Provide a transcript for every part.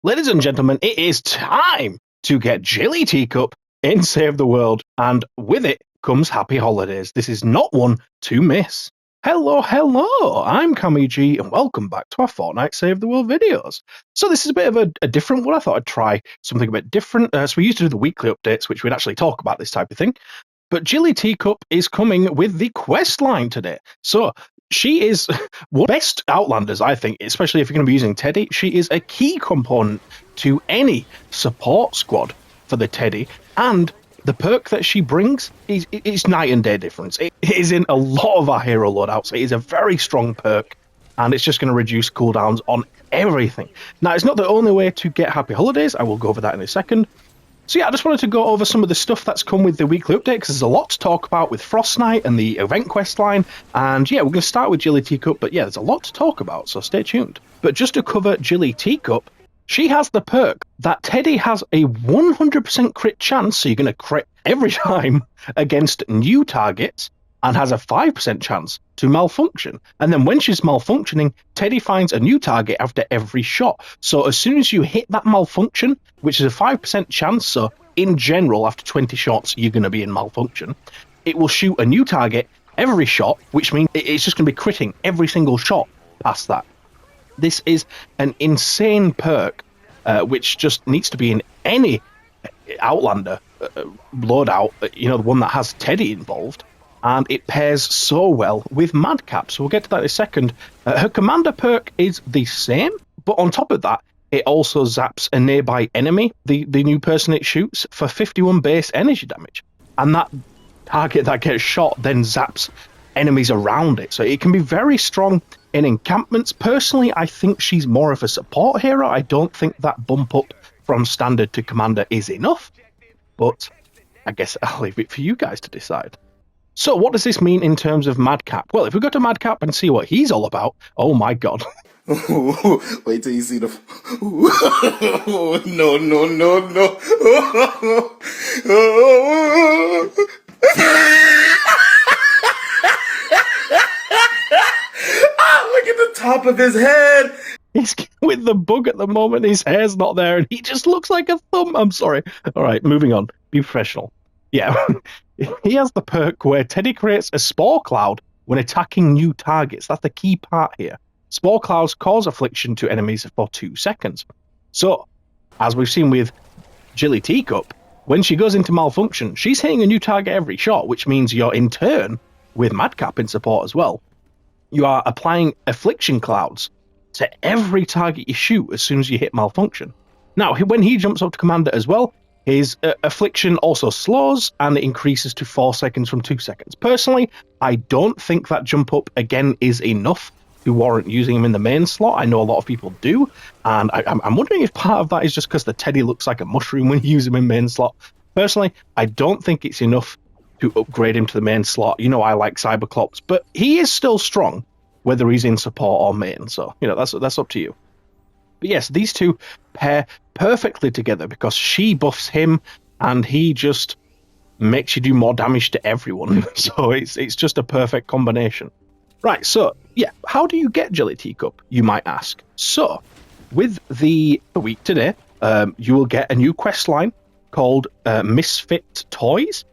Ladies and gentlemen, it is time to get Jilly Teacup in Save the World, and with it comes Happy Holidays. This is not one to miss. Hello, I'm CammyG, and welcome back to our Fortnite Save the World videos. So this is a bit of a different one. I thought I'd try something a bit different. So we used to do the weekly updates, which we'd actually talk about this type of thing. But Jilly Teacup is coming with the quest line today. So she is one of the best Outlanders, I think, especially if you're going to be using Teddy. She is a key component to any support squad for the Teddy, and the perk that she brings is night and day difference. It is in a lot of our hero loadouts. It is a very strong perk, and it's just going to reduce cooldowns on everything. Now, it's not the only way to get Happy Holidays. I will go over that in a second. So yeah, I just wanted to go over some of the stuff that's come with the weekly update, because there's a lot to talk about with Frostnite and the event quest line. And yeah, we're going to start with Jilly Teacup, but yeah, there's a lot to talk about, so stay tuned. But just to cover Jilly Teacup, she has the perk that Teddy has a 100% crit chance, so you're going to crit every time against new targets, and has a 5% chance to malfunction. And then when she's malfunctioning, Teddy finds a new target after every shot. So as soon as you hit that malfunction, which is a 5% chance, so in general, after 20 shots, you're going to be in malfunction, it will shoot a new target every shot, which means it's just going to be critting every single shot past that. This is an insane perk, which just needs to be in any Outlander loadout, you know, the one that has Teddy involved. And it pairs so well with Madcap, so we'll get to that in a second. Her commander perk is the same, but on top of that, it also zaps a nearby enemy, the new person it shoots, for 51 base energy damage. And that target that gets shot then zaps enemies around it, so it can be very strong in encampments. Personally, I think she's more of a support hero. I don't think that bump up from standard to commander is enough, but I guess I'll leave it for you guys to decide. So what does this mean in terms of Madcap? Well, if we go to Madcap and see what he's all about, oh my god. Wait till you see the... No. Look at the top of his head. He's with the bug at the moment. His hair's not there, and he just looks like a thumb. I'm sorry. All right, moving on. Be professional. Yeah, he has the perk where Teddy creates a spore cloud when attacking new targets. That's the key part here. Spore clouds cause affliction to enemies for 2 seconds. So, as we've seen with Jilly Teacup, when she goes into malfunction, she's hitting a new target every shot, which means you're in turn, with Madcap in support as well, you are applying affliction clouds to every target you shoot as soon as you hit malfunction. Now, when he jumps up to commander as well, his affliction also slows, and it increases to 4 seconds from 2 seconds. Personally, I don't think that jump up, again, is enough to warrant using him in the main slot. I know a lot of people do, and I'm wondering if part of that is just because the Teddy looks like a mushroom when you use him in main slot. Personally, I don't think it's enough to upgrade him to the main slot. You know, I like Cyberclops, but he is still strong, whether he's in support or main, so, you know, that's up to you. But yes, these two pair perfectly together because she buffs him and he just makes you do more damage to everyone. So it's just a perfect combination. Right, so yeah, how do you get Jilly Teacup, you might ask? So with the week today, you will get a new quest line called Misfit Toys,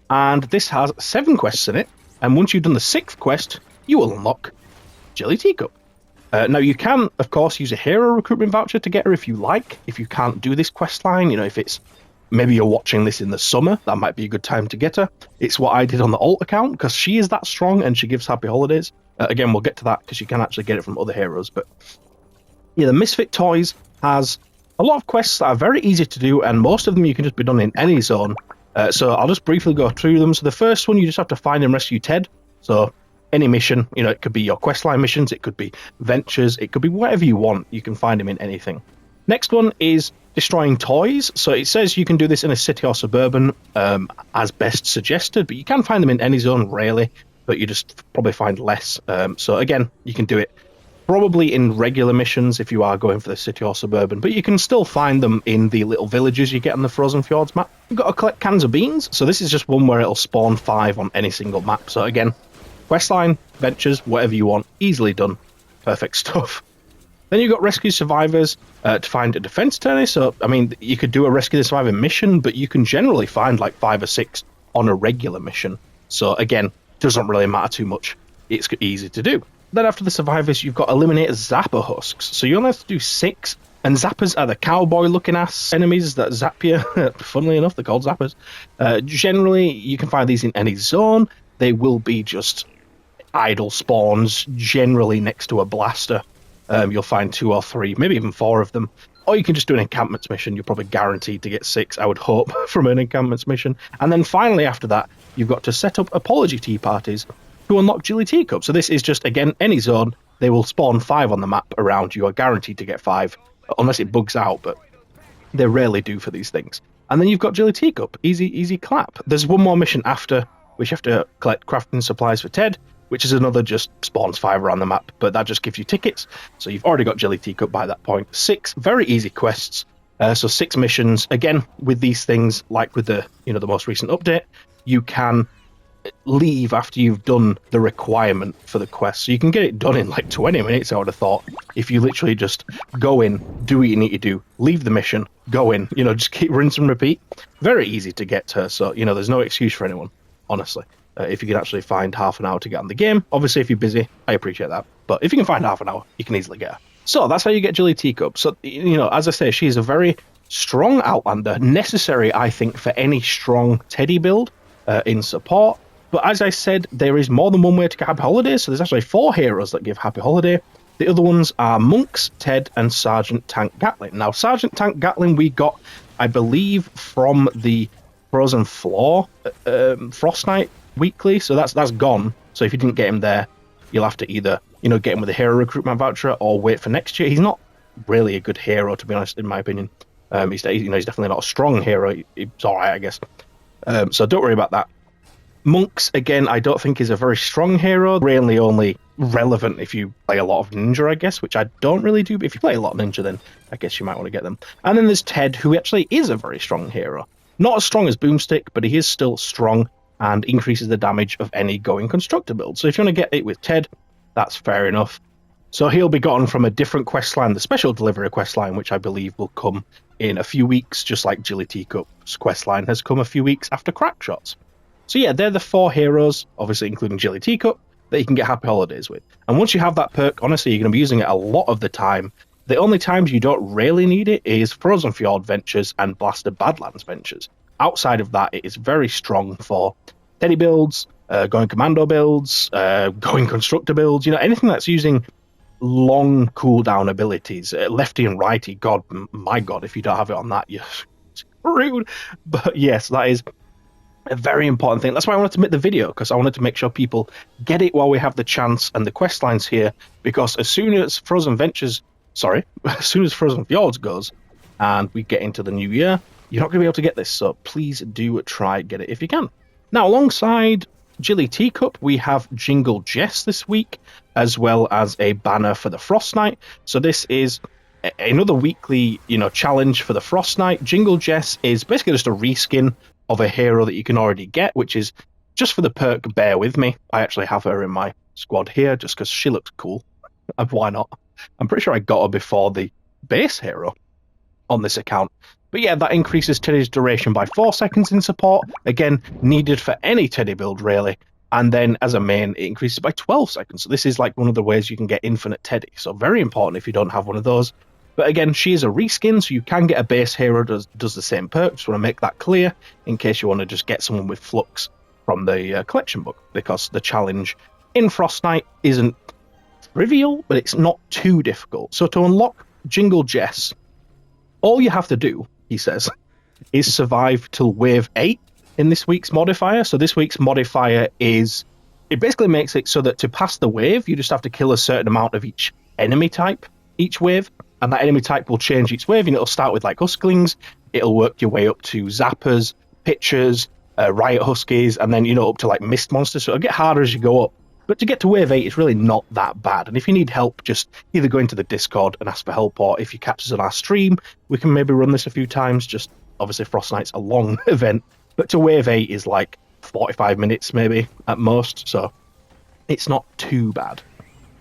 and this has 7 quests in it, and once you've done the 6th quest, you will unlock Jilly Teacup. Now, you can, of course, use a hero recruitment voucher to get her if you like. If you can't do this quest line, you know, if it's maybe you're watching this in the summer, that might be a good time to get her. It's what I did on the alt account because she is that strong and she gives Happy Holidays. Again, we'll get to that because you can actually get it from other heroes. But yeah, the Misfit Toys has a lot of quests that are very easy to do, and most of them you can just be done in any zone. So I'll just briefly go through them. So the first one, you just have to find and rescue Ted. So any mission, you know, it could be your questline missions, it could be ventures, it could be whatever you want. You can find him in anything. Next one is destroying toys. So it says you can do this in a city or suburban as best suggested, but you can find them in any zone, rarely, but you just probably find less. So again, you can do it probably in regular missions if you are going for the city or suburban, but you can still find them in the little villages you get on the Frozen Fjords map. You've got to collect cans of beans. So this is just one where it'll spawn 5 on any single map. So again, questline, ventures, whatever you want, easily done. Perfect stuff. Then you've got Rescue Survivors to find a defense attorney. So, I mean, you could do a Rescue the Survivor mission, but you can generally find like 5 or 6 on a regular mission. So, again, doesn't really matter too much. It's easy to do. Then after the Survivors, you've got Eliminate Zapper Husks. So you only have to do 6. And Zappers are the cowboy-looking ass enemies that zap you. Funnily enough, they're called Zappers. Generally, you can find these in any zone. They will be just idle spawns, generally next to a blaster. You'll find 2 or 3, maybe even 4 of them. Or you can just do an encampments mission. You're probably guaranteed to get 6, I would hope, from an encampments mission. And then finally, after that, you've got to set up apology tea parties to unlock Jilly Teacup. So this is just, again, any zone. They will spawn 5 on the map around you. You are guaranteed to get 5. Unless it bugs out, but they rarely do for these things. And then you've got Jilly Teacup. Easy clap. There's one more mission after, which you have to collect crafting supplies for Ted, which is another just spawns 5 around the map, but that just gives you tickets. So you've already got Jilly Teacup by that point. 6 very easy quests. So 6 missions. Again, with these things, like with the the most recent update, you can leave after you've done the requirement for the quest. So you can get it done in like 20 minutes, I would have thought, if you literally just go in, do what you need to do, leave the mission, go in, just keep rinse and repeat. Very easy to get to, so there's no excuse for anyone, honestly. If you can actually find half an hour to get on the game. Obviously, if you're busy, I appreciate that. But if you can find half an hour, you can easily get her. So that's how you get Jilly Teacup. So, as I say, she's a very strong Outlander, necessary, I think, for any strong Teddy build in support. But as I said, there is more than one way to get Happy Holidays, so there's actually 4 heroes that give Happy Holiday. The other ones are Monks, Ted, and Sergeant Tank Gatling. Now, Sergeant Tank Gatling we got, I believe, from the Frozen Floor Frostnite weekly, so that's gone. So if you didn't get him there, you'll have to either, get him with a hero recruitment voucher or wait for next year. He's not really a good hero, to be honest, in my opinion. He's definitely not a strong hero. He's alright, I guess. So don't worry about that. Monks, again, I don't think is a very strong hero. Really only relevant if you play a lot of Ninja, I guess, which I don't really do. But if you play a lot of Ninja, then I guess you might want to get them. And then there's Ted, who actually is a very strong hero. Not as strong as Boomstick, but he is still strong and increases the damage of any going Constructor build. So if you want to get it with Ted, that's fair enough. So he'll be gotten from a different questline, the Special Delivery questline, which I believe will come in a few weeks, just like Jilly Teacup's questline has come a few weeks after Crackshots. So yeah, they're the 4 heroes, obviously including Jilly Teacup, that you can get Happy Holidays with. And once you have that perk, honestly, you're going to be using it a lot of the time. The only times you don't really need it is Frozen Fjord Ventures and Blasted Badlands Ventures. Outside of that, it is very strong for Teddy builds, going Commando builds, going Constructor builds, anything that's using long cooldown abilities. Lefty and righty, my god, if you don't have it on that, you're screwed. But yes, that is a very important thing. That's why I wanted to make the video, because I wanted to make sure people get it while we have the chance and the quest lines here, because as soon as Frozen Fjords goes and we get into the new year, you're not going to be able to get this, so please do try get it if you can. Now, alongside Jilly Teacup, we have Jingle Jess this week, as well as a banner for the Frostnite. So this is another weekly, challenge for the Frostnite. Jingle Jess is basically just a reskin of a hero that you can already get, which is just for the perk Bear With Me. I actually have her in my squad here just because she looks cool. And why not? I'm pretty sure I got her before the base hero on this account. But yeah, that increases Teddy's duration by 4 seconds in support. Again, needed for any Teddy build, really. And then as a main, it increases by 12 seconds. So this is like one of the ways you can get infinite Teddy. So very important if you don't have one of those. But again, she is a reskin, so you can get a base hero that does the same perk. Just want to make that clear in case you want to just get someone with Flux from the collection book, because the challenge in Frostnite isn't trivial, but it's not too difficult. So to unlock Jingle Jess, all you have to do, he says, is survive till wave 8 in this week's modifier. So this week's modifier it basically makes it so that to pass the wave, you just have to kill a certain amount of each enemy type each wave. And that enemy type will change each wave, and it'll start with like Husklings, it'll work your way up to Zappers, Pitchers, Riot Huskies, and then, up to like Mist Monsters, so it'll get harder as you go up. But to get to wave 8, it's really not that bad, and if you need help, just either go into the Discord and ask for help, or if you catch us on our stream, we can maybe run this a few times. Just, obviously, Frostnite's a long event, but to wave 8 is like 45 minutes maybe, at most, so it's not too bad.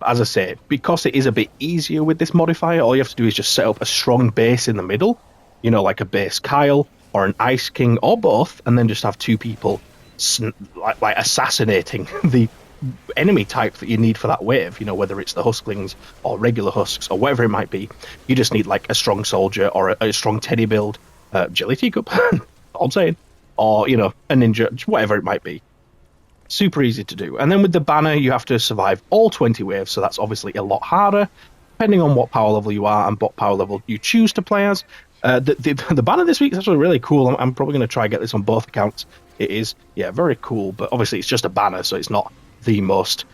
As I say, because it is a bit easier with this modifier, all you have to do is just set up a strong base in the middle, you know, like a base Kyle or an Ice King or both, and then just have two people like assassinating the enemy type that you need for that wave, you know, whether it's the Husklings or regular Husks or whatever it might be. You just need like a strong soldier or a strong Teddy build, Jilly Teacup, all I'm saying, or, you know, a ninja, whatever it might be. Super easy to do. And then with the banner, you have to survive all 20 waves, so that's obviously a lot harder, depending on what power level you are and what power level you choose to play as. The banner this week is actually really cool. I'm probably going to try and get this on both accounts. It is, yeah, very cool, but obviously it's just a banner, so it's not the most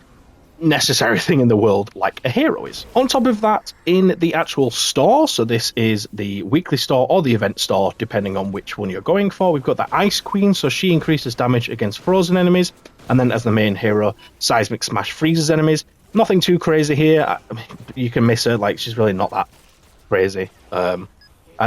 necessary thing in the world like a hero is. On top of that, in the actual store, so this is the weekly store or the event store, depending on which one you're going for, we've got the Ice Queen, so she increases damage against frozen enemies, and then as the main hero, Seismic Smash freezes enemies. Nothing too crazy here. I mean, you can miss her, like, she's really not that crazy. And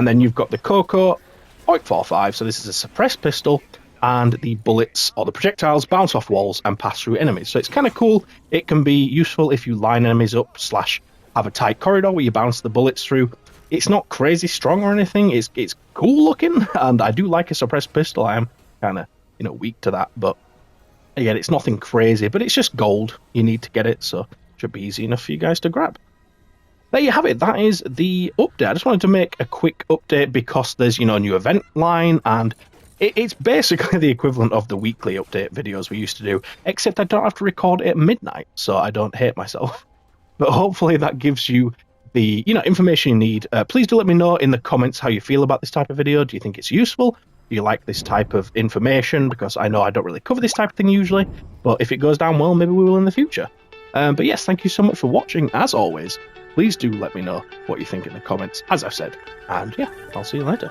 then you've got the Coco, 0.45, so this is a suppressed pistol, and the bullets or the projectiles bounce off walls and pass through enemies. So it's kind of cool. It can be useful if you line enemies up / have a tight corridor where you bounce the bullets through. It's not crazy strong or anything. It's cool looking, and I do like a suppressed pistol. I am kind of, you know, weak to that, but again, it's nothing crazy, but it's just gold. You need to get it, so it should be easy enough for you guys to grab. There you have it. That is the update. I just wanted to make a quick update because there's, you know, a new event line, and it's basically the equivalent of the weekly update videos we used to do, except I don't have to record it at midnight, so I don't hate myself. But hopefully that gives you the, you know, information you need. Please do let me know in the comments how you feel about this type of video. Do you think it's useful? Do you like this type of information? Because I know I don't really cover this type of thing usually, but if it goes down well, maybe we will in the future. But yes, thank you so much for watching. As always, please do let me know what you think in the comments, as I've said. And yeah, I'll see you later.